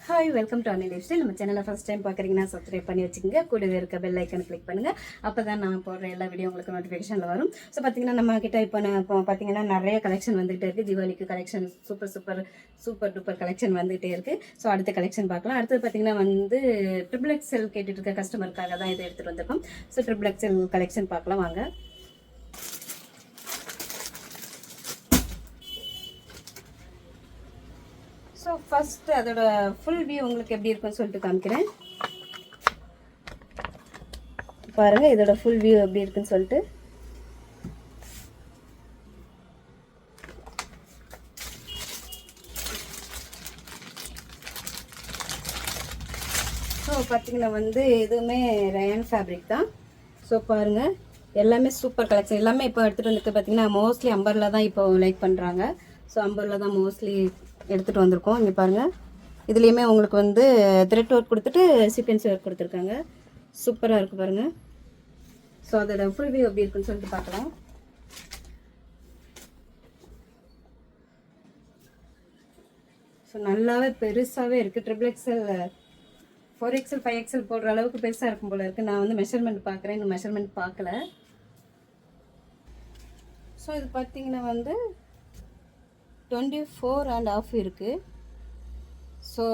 Hi welcome to அனி life style. நம்ம சேனலை ஃபஸ்ட் டைம் பார்க்குறீங்கன்னா சப்ஸ்கிரைப் பண்ணி வச்சுக்கோங்க. கூடவே இருக்க பெல் ஐக்கனை கிளிக் பண்ணுங்கள். அப்போ தான் நான் போடுற எல்லா வீடியோ உங்களுக்கு நோட்டிஃபிகேஷனில் வரும். ஸோ பார்த்தீங்கன்னா நம்ம கிட்ட இப்போ பார்த்தீங்கன்னா நிறைய கலெக்ஷன் வந்துகிட்டே இருக்குது. தீபாவளிக்கு கலெக்ஷன் சூப்பர் டூப்பர் கலெக்ஷன் வந்துகிட்டே இருக்குது. ஸோ அடுத்த கலெக்ஷன் பார்க்கலாம். அடுத்தது பார்த்தீங்கன்னா வந்து ட்ரிபிள் எக்ஸ்எல் கேட்டுட்டு இருக்க கஸ்டமருக்காக தான் இதை எடுத்துகிட்டு வந்திருக்கோம். ஸோ ட்ரிபிள் எக்ஸ்எல் கலெக்ஷன் பார்க்கலாம் வாங்க. ஸோ ஃபஸ்ட்டு அதோட ஃபுல் வியூ உங்களுக்கு எப்படி இருக்குன்னு சொல்லிட்டு காமிக்கிறேன். பாருங்கள் இதோட ஃபுல் வியூ எப்படி இருக்குன்னு சொல்லிட்டு. ஸோ பார்த்தீங்கன்னா வந்து எதுவுமே ரயான் ஃபேப்ரிக் தான். ஸோ பாருங்கள் எல்லாமே சூப்பர் கலெக்ஷன். எல்லாமே இப்போ எடுத்துகிட்டு வந்துட்டு பார்த்தீங்கன்னா மோஸ்ட்லி அம்பரில் தான் இப்போ லைக் பண்ணுறாங்க. ஸோ அம்பரில் தான் மோஸ்ட்லி எடுத்துகிட்டு வந்திருக்கோம். இங்கே பாருங்கள் இதுலேயுமே உங்களுக்கு வந்து த்ரெட் ஒர்க் கொடுத்துட்டு சீக்வென்ஸ் ஒர்க் கொடுத்துருக்காங்க. சூப்பராக இருக்குது பாருங்கள். ஸோ அதோட ஃபுல் வியூ எப்படி இருக்குன்னு சொல்லிட்டு பார்க்கலாம். ஸோ நல்லாவே பெருசாகவே இருக்குது. ட்ரிபிள் எக்ஸ்எல் 4XL 5XL போடுற அளவுக்கு பெருசாக இருக்கும் போல இருக்குது. நான் வந்து மெஷர்மெண்ட் பார்க்குறேன், இன்னும் மெஷர்மெண்ட் பார்க்கல. ஸோ இது பார்த்தீங்கன்னா வந்து 24.5 இருக்குது. ஸோ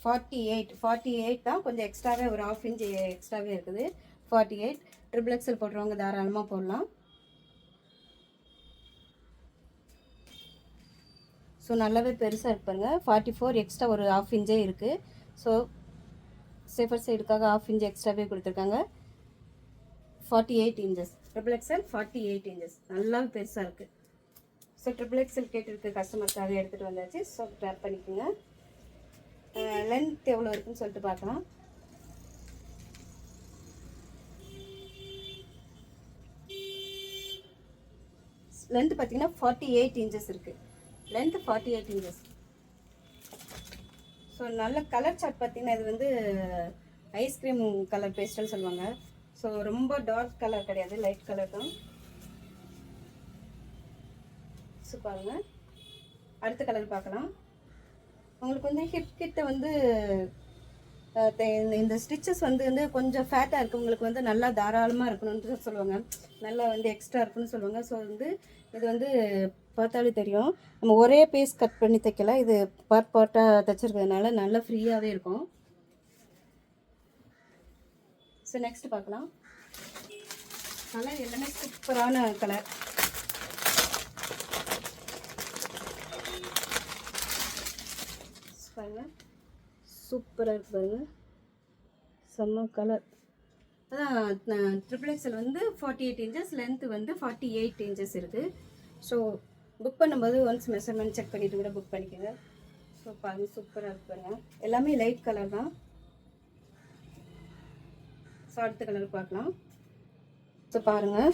48 தான், கொஞ்சம் எக்ஸ்ட்ராவே ஒரு 1/2 இன்ச் எக்ஸ்ட்ராவே இருக்குது. 48 ட்ரிபிள் எக்ஸ்எல் போடுறவங்க தாராளமாக போடலாம். ஸோ நல்லாவே பெருசாக இருப்பாங்க. 44 எக்ஸ்ட்ரா ஒரு 1/2 இன்ச்சே இருக்குது. ஸோ சேஃபர் சைடுக்காக 1/2 இன்ச் எக்ஸ்ட்ராவே கொடுத்துருக்காங்க. 48 இன்ச்சஸ் ட்ரிபிள் எக்ஸ்எல் 48 இன்ச்சஸ் நல்லாவே பெருசாக இருக்குது. ஸோ ட்ரிபிள் எக்ஸ்எல் கேட்டிருக்கு கஸ்டமருக்காக எடுத்துகிட்டு வந்தாச்சு. ஸோ ட்ராப் பண்ணிக்கோங்க. லென்த் எவ்வளோ இருக்குன்னு சொல்லிட்டு பார்க்கலாம். லென்த் பார்த்தீங்கன்னா 48 இன்ச்சஸ் இருக்குது. Length 48 inches. ஸோ நல்ல கலர் சார்ட் பார்த்தீங்கன்னா இது வந்து ஐஸ்கிரீம் கலர் பேஸ்டல் சொல்லுவாங்க. ஸோ ரொம்ப டார்க் கலர் கிடையாது, லைட் கலர் தான். பாருங்க அடுத்த கலர் பார்க்கலாம். உங்களுக்கு வந்து ஹிப் கிட்ட வந்து இந்த ஸ்டிச்சஸ் வந்து கொஞ்சம் ஃபேட்டாக இருக்கவங்களுக்கு வந்து நல்லா தாராளமாக இருக்கணும்னு சொல்லுவாங்க. நல்லா வந்து எக்ஸ்ட்ரா இருக்குன்னு சொல்லுவாங்க. ஸோ வந்து இது வந்து பார்த்தாலே தெரியும், நம்ம ஒரே பீஸ் கட் பண்ணி தைக்கல, இது பார்ட்டாக தைச்சிருக்கிறதுனால நல்லா ஃப்ரீயாகவே இருக்கும். ஸோ நெக்ஸ்ட் பார்க்கலாம். கலர் எல்லாமே சூப்பரான கலர். பாருங்க சூப்பராக இருக்குது பாருங்கள், செம்ம கலர். அதான் ட்ரிபிள் எக்ஸ்எல் வந்து 48 இன்ச்சஸ், லென்த்து வந்து 48 இன்ச்சஸ் இருக்குது. ஸோ புக் பண்ணும்போது ஒன்ஸ் மெஷர்மெண்ட் செக் பண்ணிவிட்டு கூட புக் பண்ணிக்கோங்க. ஸோ பாருங்கள் சூப்பராக இருக்கு பாருங்கள். எல்லாமே லைட் கலர் தான். ஸோ அடுத்த கலர் பார்க்கலாம். ஸோ பாருங்கள்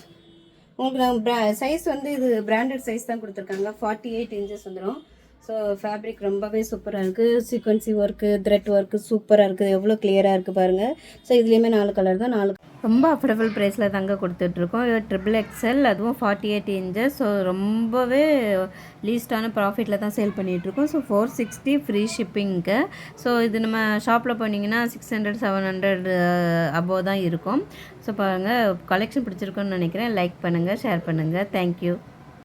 உங்களுக்கு சைஸ் வந்து இது பிராண்டட் சைஸ் தான் கொடுத்துருக்காங்க. 48 இன்ச்சஸ் வந்துடும். ஸோ ஃபேப்ரிக் ரொம்பவே சூப்பராக இருக்குது. சீக்வன்சி ஒர்க்கு, த்ரெட் ஒர்க்கு சூப்பராக இருக்குது. எவ்வளோ கிளியராக இருக்குது பாருங்கள். ஸோ இதுலேயுமே 4 கலர் தான். 4 ரொம்ப அஃபோர்டபுள் ப்ரைஸில் தாங்க கொடுத்துட்ருக்கோம். ட்ரிபிள் எக்ஸ்எல், அதுவும் 48 இன்ச்சஸ். ஸோ ரொம்பவே லீஸ்டான ப்ராஃபிட்டில் தான் சேல் பண்ணிகிட்ருக்கோம். So 460 free ஷிப்பிங்க்கு. ஸோ இது நம்ம ஷாப்பில் போனீங்கன்னா 600-700 அபோவ் தான் இருக்கும். ஸோ பாருங்கள் கலெக்ஷன் பிடிச்சிருக்குன்னு நினைக்கிறேன். லைக் பண்ணுங்கள், ஷேர் பண்ணுங்கள். தேங்க்யூ.